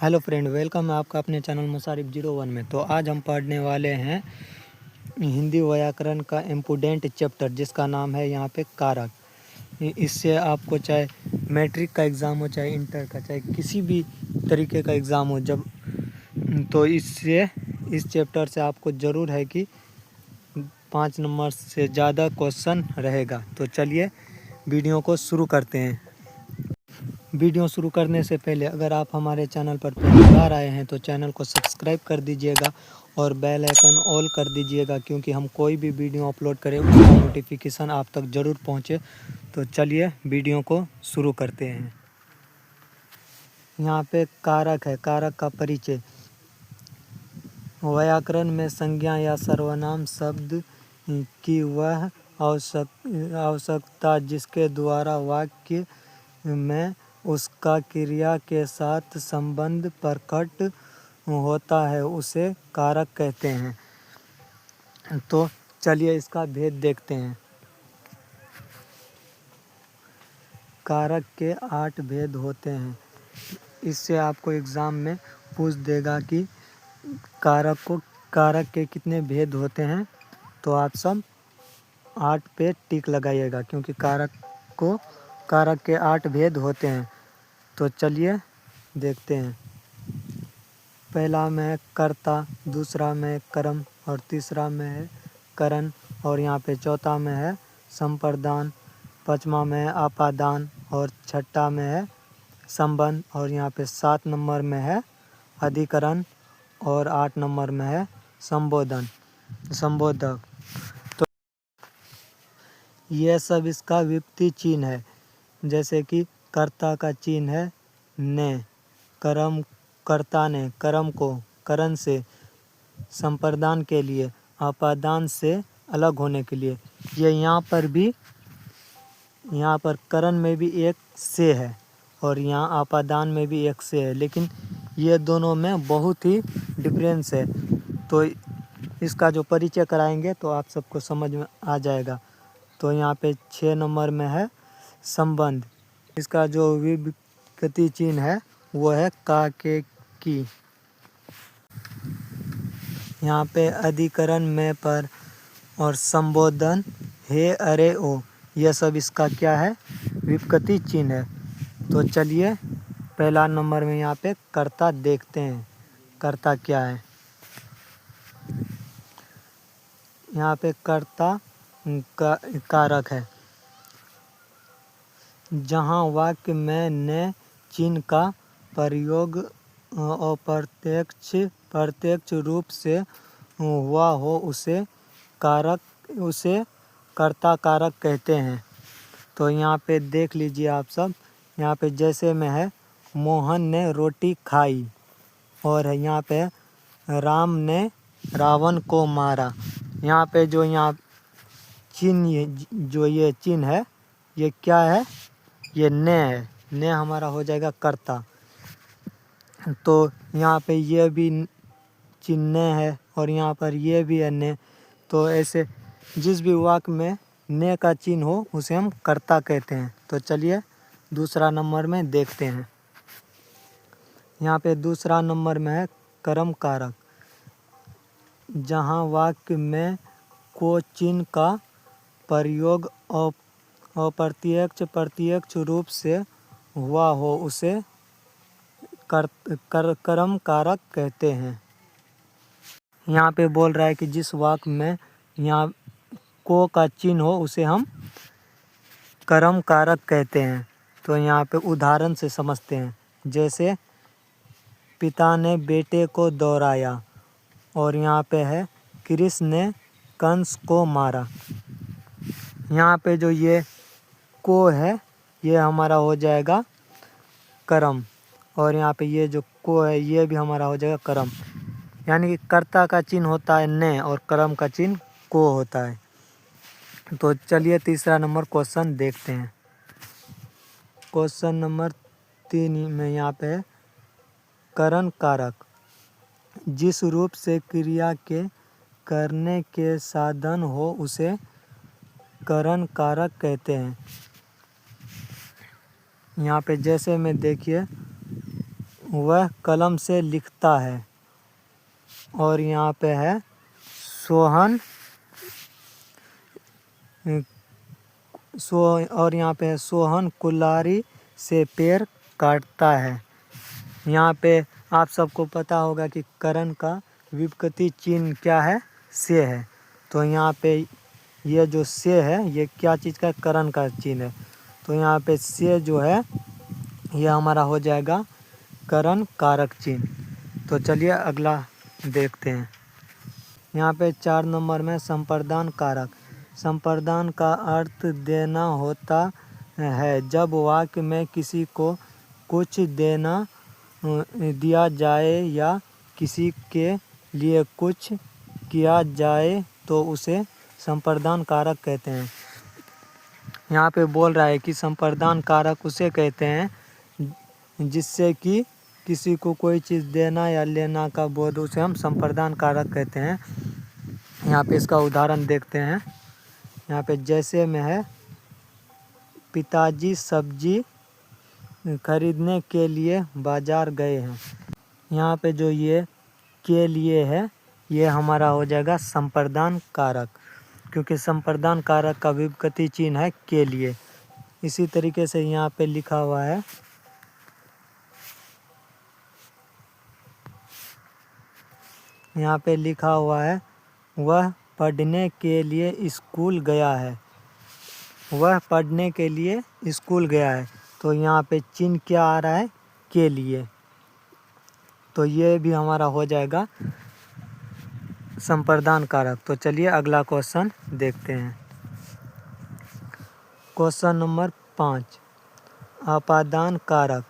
Hello friend, welcome है आपका अपने चैनल मुसारिफ 01 में। तो आज हम पढ़ने वाले हैं हिंदी व्याकरण का इम्पोर्टेंट चैप्टर, जिसका नाम है यहाँ पे कारक। इससे आपको चाहे मैट्रिक का एग्ज़ाम हो, चाहे इंटर का, चाहे किसी भी तरीके का एग्ज़ाम हो, जब तो इससे इस चैप्टर से आपको ज़रूर है कि 5 नंबर से ज़्यादा क्वेश्चन रहेगा। तो चलिए वीडियो को शुरू करते हैं। वीडियो शुरू करने से पहले अगर आप हमारे चैनल पर पहली बार आए हैं तो चैनल को सब्सक्राइब कर दीजिएगा और बेल आइकन ऑल कर दीजिएगा, क्योंकि हम कोई भी वीडियो अपलोड करें उसका नोटिफिकेशन आप तक ज़रूर पहुंचे। तो चलिए वीडियो को शुरू करते हैं। यहाँ पे कारक है। कारक का परिचय। व्याकरण में संज्ञा या सर्वनाम शब्द की वह आवश्यकता जिसके द्वारा वाक्य में उसका क्रिया के साथ संबंध प्रकट होता है उसे कारक कहते हैं। तो चलिए इसका भेद देखते हैं। कारक के 8 भेद होते हैं। इससे आपको एग्ज़ाम में पूछ देगा कि कारक के कितने भेद होते हैं। तो आप सब 8 पे टिक लगाइएगा, क्योंकि कारक के 8 भेद होते हैं। तो चलिए देखते हैं। पहला में है कर्ता, दूसरा में है कर्म, और तीसरा में है करण, और यहाँ पे चौथा में है संप्रदान, पाँचवा में है आपादान, और छठा में है संबंध, और यहाँ पे 7 नंबर में है अधिकरण, और 8 नंबर में है संबोधक। तो ये सब इसका विपरीत चिन्ह है। जैसे कि कर्ता का चिन्ह है ने, कर्ता ने, कर्म को करण से, संप्रदान के लिए, आपादान से अलग होने के लिए। ये यहाँ पर करण में भी एक से है और यहाँ आपादान में भी एक से है, लेकिन ये दोनों में बहुत ही डिफरेंस है। तो इसका जो परिचय कराएंगे तो आप सबको समझ में आ जाएगा। तो यहाँ पे 6 नंबर में है संबंध। इसका जो विभक्ति चिन्ह है वो है का, के, की। यहाँ पे अधिकरण में पर और संबोधन हे, अरे, ओ, यह सब इसका क्या है, विभक्ति चिन्ह है। तो चलिए पहला नंबर में यहाँ पे कर्ता देखते हैं। कर्ता क्या है। यहाँ पे कर्ता का कारक है। जहाँ वाक्य में ने चिन्ह का प्रयोग प्रत्यक्ष रूप से हुआ हो उसे कर्ता कारक कहते हैं। तो यहाँ पे देख लीजिए आप सब। यहाँ पे जैसे में है मोहन ने रोटी खाई, और यहाँ पे राम ने रावण को मारा। यहाँ पे जो यहाँ ये चिन्ह है ये क्या है, ये ने है। ने हमारा हो जाएगा कर्ता। तो यहाँ पे ये भी चिन्ह है और यहाँ पर ये भी है ने। तो ऐसे जिस भी वाक्य में ने का चिन्ह हो उसे हम कर्ता कहते हैं। तो चलिए दूसरा नंबर में देखते हैं। यहाँ पे दूसरा नंबर में है कर्म कारक। जहाँ वाक्य में को चिन्ह का प्रयोग प्रत्यक्ष रूप से हुआ हो उसे कर्म कारक कहते हैं। यहाँ पे बोल रहा है कि जिस वाक्य में यहाँ को का चिन्ह हो उसे हम कर्म कारक कहते हैं। तो यहाँ पे उदाहरण से समझते हैं। जैसे पिता ने बेटे को दौड़ाया, और यहाँ पे है कृष्ण ने कंस को मारा। यहाँ पे जो ये को है ये हमारा हो जाएगा कर्म, और यहाँ पे ये जो को है ये भी हमारा हो जाएगा कर्म। यानी कि कर्ता का चिन्ह होता है ने और कर्म का चिन्ह को होता है। तो चलिए तीसरा नंबर क्वेश्चन देखते हैं। क्वेश्चन नंबर 3 में यहाँ पे है करण कारक। जिस रूप से क्रिया के करने के साधन हो उसे करण कारक कहते हैं। यहाँ पे जैसे में देखिए वह कलम से लिखता है। और यहाँ पे है सोहन और यहाँ पे है सोहन कुल्हाड़ी से पेड़ काटता है। यहाँ पे आप सबको पता होगा कि करण का विपरीत चिन्ह क्या है, से है। तो यहाँ पे ये जो से है ये क्या चीज़ का, करण का चिन्ह है। तो यहाँ पे से जो है ये हमारा हो जाएगा करण कारक चिन्ह। तो चलिए अगला देखते हैं। यहाँ पे 4 नंबर में संप्रदान कारक। संप्रदान का अर्थ देना होता है। जब वाक्य में किसी को कुछ दिया जाए या किसी के लिए कुछ किया जाए तो उसे संप्रदान कारक कहते हैं। यहाँ पे बोल रहा है कि संप्रदान कारक उसे कहते हैं जिससे कि किसी को कोई चीज़ देना या लेना का बोध, उसे हम संप्रदान कारक कहते हैं। यहाँ पे इसका उदाहरण देखते हैं। यहाँ पे जैसे में है, पिताजी सब्जी खरीदने के लिए बाजार गए हैं। यहाँ पे जो ये के लिए है ये हमारा हो जाएगा संप्रदान कारक, क्योंकि संप्रदान कारक का विपरीत चिन्ह है के लिए। इसी तरीके से यहाँ पे लिखा हुआ है, यहाँ पे लिखा हुआ है वह पढ़ने के लिए स्कूल गया है। वह पढ़ने के लिए स्कूल गया है। तो यहाँ पे चिन्ह क्या आ रहा है, के लिए। तो ये भी हमारा हो जाएगा संप्रदान कारक। तो चलिए अगला क्वेश्चन देखते हैं। क्वेश्चन नंबर 5, अपादान कारक।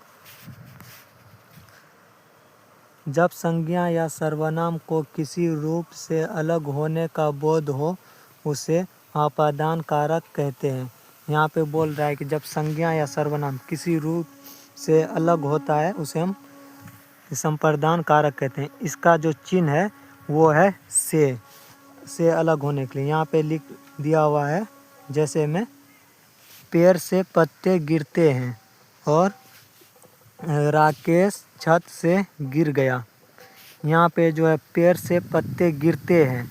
जब संज्ञा या सर्वनाम को किसी रूप से अलग होने का बोध हो उसे अपादान कारक कहते हैं। यहाँ पे बोल रहा है कि जब संज्ञा या सर्वनाम किसी रूप से अलग होता है उसे हम संप्रदान कारक कहते हैं। इसका जो चिन्ह है वो है से अलग होने के लिए। यहाँ पे लिख दिया हुआ है, जैसे में पेड़ से पत्ते गिरते हैं और राकेश छत से गिर गया। यहाँ पे जो है पेड़ से पत्ते गिरते हैं,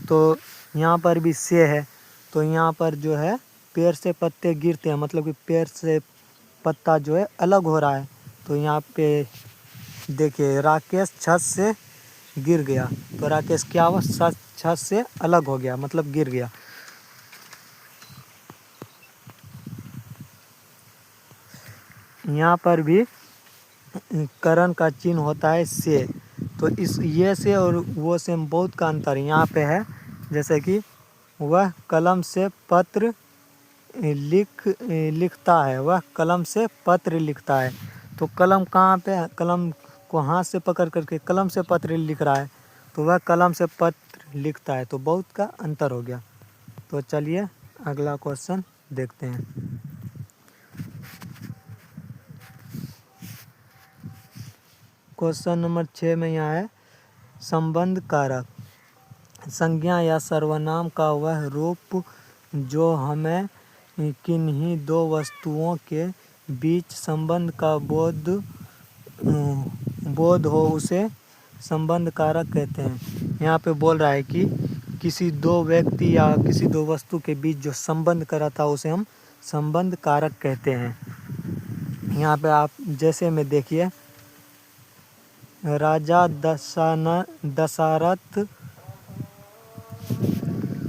तो यहाँ पर भी से है। तो यहाँ पर जो है पेड़ से पत्ते गिरते हैं, मतलब कि पेड़ से पत्ता जो है अलग हो रहा है। तो यहाँ पे देखिए राकेश छत से गिर गया, तो राकेश क्या हुआ, छत से अलग हो गया, मतलब गिर गया। यहाँ पर भी करण का चिन्ह होता है से। तो इस ये से और वो से में बहुत का अंतर यहाँ पे है। जैसे कि वह कलम से पत्र लिखता है, वह कलम से पत्र लिखता है। तो कलम कहाँ पे है, कलम को हाथ से पकड़ करके कलम से पत्र लिख रहा है, तो वह कलम से पत्र लिखता है। तो बहुत का अंतर हो गया। तो चलिए अगला क्वेश्चन देखते हैं। क्वेश्चन नंबर 6 में यहाँ है संबंध कारक। संज्ञा या सर्वनाम का वह रूप जो हमें किन्हीं दो वस्तुओं के बीच संबंध का बोध हो उसे संबंध कारक कहते हैं। यहाँ पे बोल रहा है कि किसी दो व्यक्ति या किसी दो वस्तु के बीच जो संबंध करा था उसे हम संबंध कारक कहते हैं। यहाँ पे आप जैसे में देखिए, राजा दशरथ,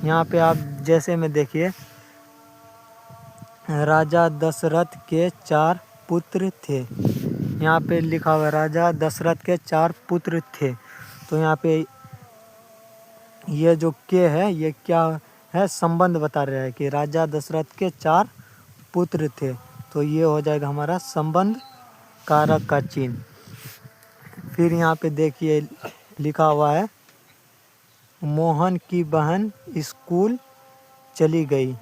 यहाँ पे आप जैसे में देखिए, राजा दशरथ के 4 पुत्र थे। यहाँ पे लिखा हुआ राजा दशरथ के 4 पुत्र थे। तो यहाँ पे ये जो के है ये क्या है, संबंध बता रहा है कि राजा दशरथ के 4 पुत्र थे। तो ये हो जाएगा हमारा संबंध कारक का चिन्ह। फिर यहाँ पे देखिए लिखा हुआ है मोहन की बहन स्कूल चली गई।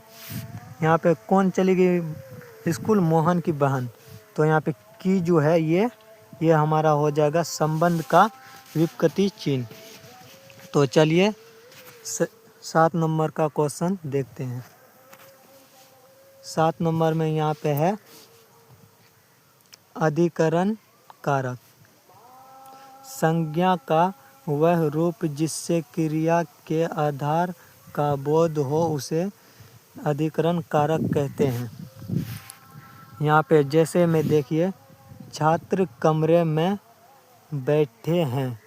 यहाँ पे कौन चली गई स्कूल, मोहन की बहन। तो यहाँ पे की जो है ये हमारा हो जाएगा संबंध का विपरीत चिन्ह। तो चलिए 7 नंबर का क्वेश्चन देखते हैं। 7 नंबर में यहाँ पे है अधिकरण कारक। संज्ञा का वह रूप जिससे क्रिया के आधार का बोध हो उसे अधिकरण कारक कहते हैं। यहाँ पे जैसे में देखिए, छात्र कमरे में बैठे हैं,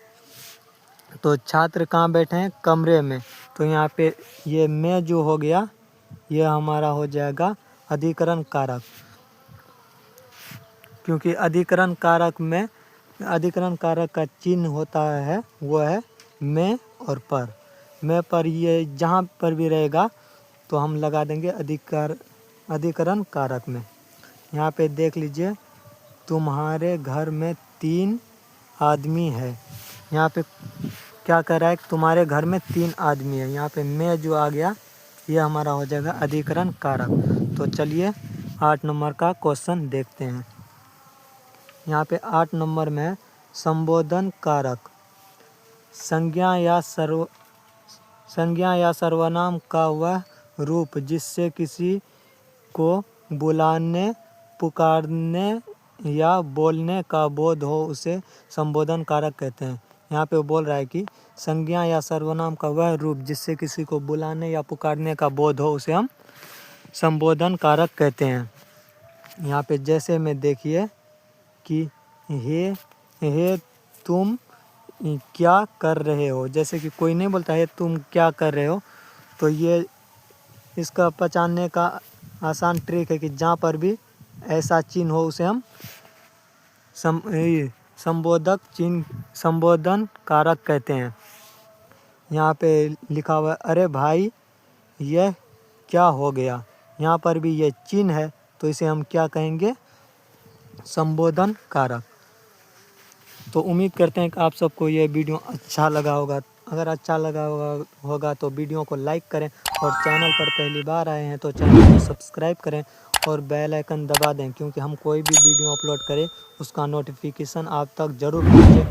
तो छात्र कहाँ बैठे हैं? कमरे में। तो यहाँ पे ये में जो हो गया, ये हमारा हो जाएगा अधिकरण कारक, क्योंकि अधिकरण कारक में अधिकरण कारक का चिन्ह होता है वो है में और पर। में पर ये जहाँ पर भी रहेगा तो हम लगा देंगे अधिकरण कारक में। यहाँ पे देख लीजिए, तुम्हारे घर में 3 आदमी है। यहाँ पे क्या कर रहा है? तुम्हारे घर में 3 आदमी है। यहाँ पे में जो आ गया ये हमारा हो जाएगा अधिकरण कारक। तो चलिए 8 नंबर का क्वेश्चन देखते हैं। यहाँ पे 8 नंबर में संबोधन कारक। संज्ञा या सर्वनाम का वह रूप जिससे किसी को बुलाने, पुकारने या बोलने का बोध हो उसे संबोधन कारक कहते हैं। यहाँ पे वो बोल रहा है कि संज्ञा या सर्वनाम का वह रूप जिससे किसी को बुलाने या पुकारने का बोध हो उसे हम संबोधन कारक कहते हैं। यहाँ पे जैसे में देखिए कि हे तुम क्या कर रहे हो। जैसे कि कोई नहीं बोलता है तुम क्या कर रहे हो, तो ये इसका पहचानने का आसान ट्रिक है कि जहाँ पर भी ऐसा चिन्ह हो उसे हम संबोधक चिन्ह, संबोधन कारक कहते हैं। यहाँ पे लिखा हुआ है अरे भाई यह क्या हो गया। यहाँ पर भी ये चिन्ह है तो इसे हम क्या कहेंगे? संबोधन कारक। तो उम्मीद करते हैं कि आप सबको ये वीडियो अच्छा लगा होगा। अगर अच्छा लगा होगा तो वीडियो को लाइक करें, और चैनल पर पहली बार आए हैं तो चैनल को सब्सक्राइब करें और बेल आइकन दबा दें, क्योंकि हम कोई भी वीडियो अपलोड करें उसका नोटिफिकेशन आप तक ज़रूर पहुँचे।